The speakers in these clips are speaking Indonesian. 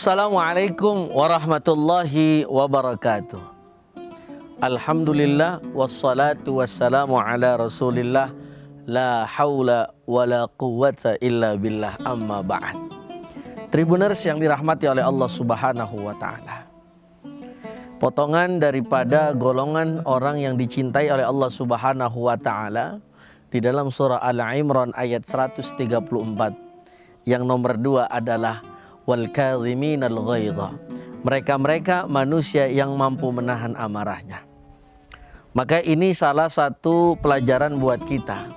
Assalamualaikum warahmatullahi wabarakatuh. Alhamdulillah wassalatu wassalamu ala rasulillah. La haula wa la quwwata illa billah, amma ba'd. Tribuners yang dirahmati oleh Allah subhanahu wa ta'ala, potongan daripada golongan orang yang dicintai oleh Allah subhanahu wa ta'ala di dalam surah Al-Imran ayat 134. Yang nomor 2 adalah wal kadhiminal ghaidha, mereka-mereka manusia yang mampu menahan amarahnya. Maka ini salah satu pelajaran buat kita,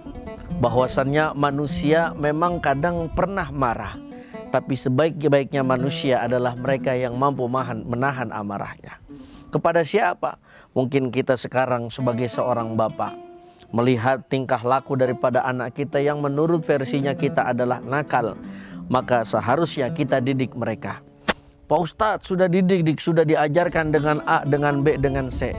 bahwasannya manusia memang kadang pernah marah, tapi sebaik-baiknya manusia adalah mereka yang mampu menahan amarahnya. Kepada siapa? Mungkin kita sekarang sebagai seorang bapak melihat tingkah laku daripada anak kita yang menurut versinya kita adalah nakal, maka seharusnya kita didik mereka. Pak Ustadz sudah didik, sudah diajarkan dengan A, dengan B, dengan C.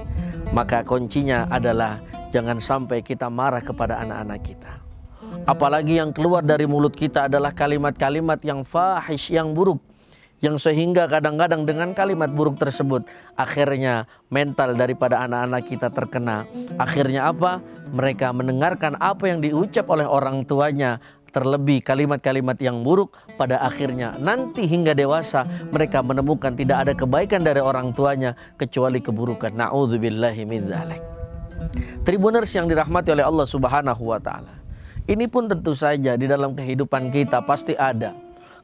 Maka kuncinya adalah jangan sampai kita marah kepada anak-anak kita. Apalagi yang keluar dari mulut kita adalah kalimat-kalimat yang fahish, yang buruk, yang sehingga kadang-kadang dengan kalimat buruk tersebut akhirnya mental daripada anak-anak kita terkena. Akhirnya apa? Mereka mendengarkan apa yang diucap oleh orang tuanya, terlebih kalimat-kalimat yang buruk. Pada akhirnya nanti hingga dewasa mereka menemukan tidak ada kebaikan dari orang tuanya kecuali keburukan. Na'udzubillahi min dzalik. Tribuners yang dirahmati oleh Allah subhanahu wa ta'ala, ini pun tentu saja di dalam kehidupan kita pasti ada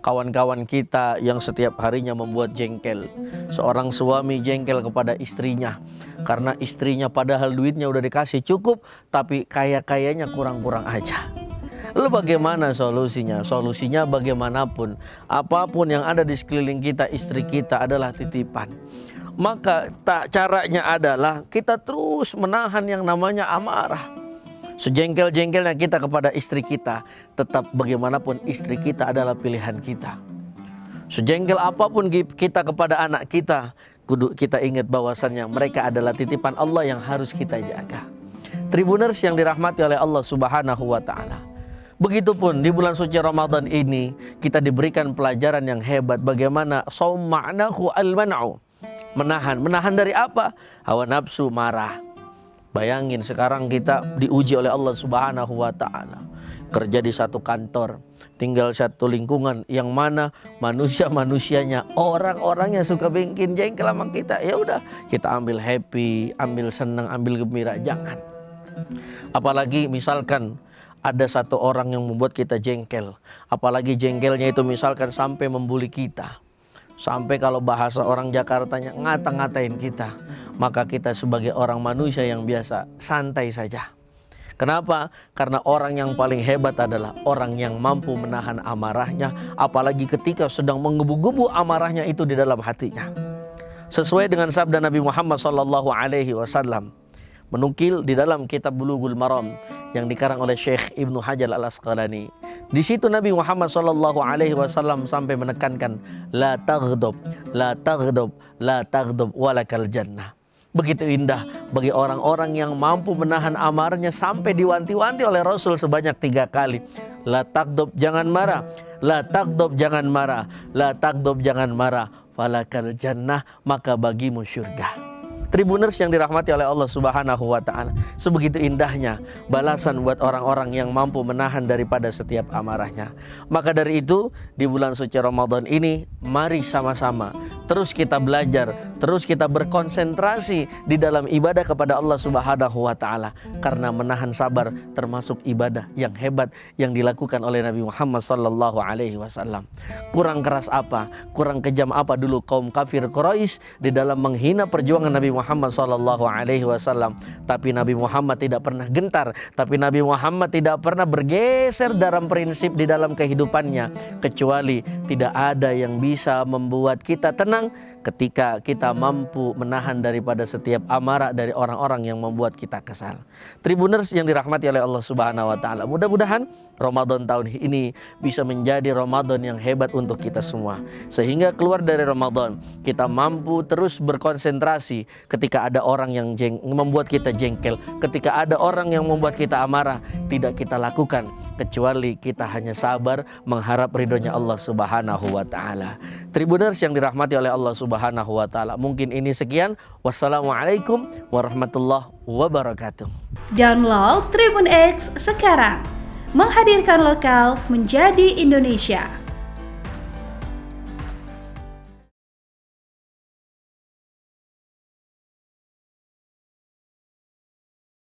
kawan-kawan kita yang setiap harinya membuat jengkel. Seorang suami jengkel kepada istrinya karena istrinya padahal duitnya udah dikasih cukup, tapi kayaknya kurang-kurang aja. Lalu bagaimana solusinya? Solusinya bagaimanapun, apapun yang ada di sekeliling kita, istri kita adalah titipan. Maka caranya adalah kita terus menahan yang namanya amarah. Sejengkel-jengkelnya kita kepada istri kita, tetap bagaimanapun istri kita adalah pilihan kita. Sejengkel apapun kita kepada anak kita, kudu kita ingat bahwasannya mereka adalah titipan Allah yang harus kita jaga. Tribuners yang dirahmati oleh Allah subhanahu wa ta'ala, begitupun di bulan suci Ramadan ini kita diberikan pelajaran yang hebat bagaimana shaum ma'nahu al-man'u, menahan dari apa? Hawa nafsu, marah. Bayangin sekarang kita diuji oleh Allah subhanahu wa ta'ala, kerja di satu kantor, tinggal satu lingkungan yang mana manusia-manusianya orang-orang yang suka bikin jengkel sama kita. Ya udah, kita ambil happy, ambil senang, ambil gembira, jangan. Apalagi misalkan ada satu orang yang membuat kita jengkel, apalagi jengkelnya itu misalkan sampai membuli kita, sampai kalau bahasa orang Jakartanya ngata-ngatain kita, maka kita sebagai orang manusia yang biasa santai saja. Kenapa? Karena orang yang paling hebat adalah orang yang mampu menahan amarahnya, apalagi ketika sedang menggebu-gebu amarahnya itu di dalam hatinya. Sesuai dengan sabda Nabi Muhammad SAW, menukil di dalam kitab Bulughul Maram yang dikarang oleh Syekh Ibnu Hajar Al-Asqalani. Di situ Nabi Muhammad SAW sampai menekankan la taghdab, la taghdab, la taghdab walakal jannah. Begitu indah bagi orang-orang yang mampu menahan amarnya sampai diwanti-wanti oleh Rasul sebanyak 3 kali. La taghdab, jangan marah. La taghdab, jangan marah. La taghdab, jangan marah. Falakal jannah, maka bagimu syurga. Tribuners yang dirahmati oleh Allah subhanahu wa ta'ala, sebegitu indahnya balasan buat orang-orang yang mampu menahan daripada setiap amarahnya. Maka dari itu di bulan suci Ramadan ini mari sama-sama terus kita belajar, terus kita berkonsentrasi di dalam ibadah kepada Allah subhanahu wa ta'ala. Karena menahan sabar termasuk ibadah yang hebat yang dilakukan oleh Nabi Muhammad SAW. Kurang keras apa, kurang kejam apa dulu kaum kafir Quraisy di dalam menghina perjuangan Nabi Muhammad SAW. Tapi Nabi Muhammad tidak pernah gentar, tapi Nabi Muhammad tidak pernah bergeser dalam prinsip di dalam kehidupannya, kecuali tidak ada yang bisa membuat kita tenang ketika kita mampu menahan daripada setiap amarah dari orang-orang yang membuat kita kesal. Tribuners yang dirahmati oleh Allah Subhanahu wa taala, mudah-mudahan Ramadan tahun ini bisa menjadi Ramadan yang hebat untuk kita semua, sehingga keluar dari Ramadan kita mampu terus berkonsentrasi ketika ada orang yang membuat kita jengkel, ketika ada orang yang membuat kita amarah, tidak kita lakukan kecuali kita hanya sabar mengharap ridhonya Allah Subhanahu wa taala. Tribuners yang dirahmati oleh Allah Subhanahu wa taala. Mungkin ini sekian. Wassalamualaikum warahmatullahi wabarakatuh. Download Tribun X sekarang. Menghadirkan lokal menjadi Indonesia.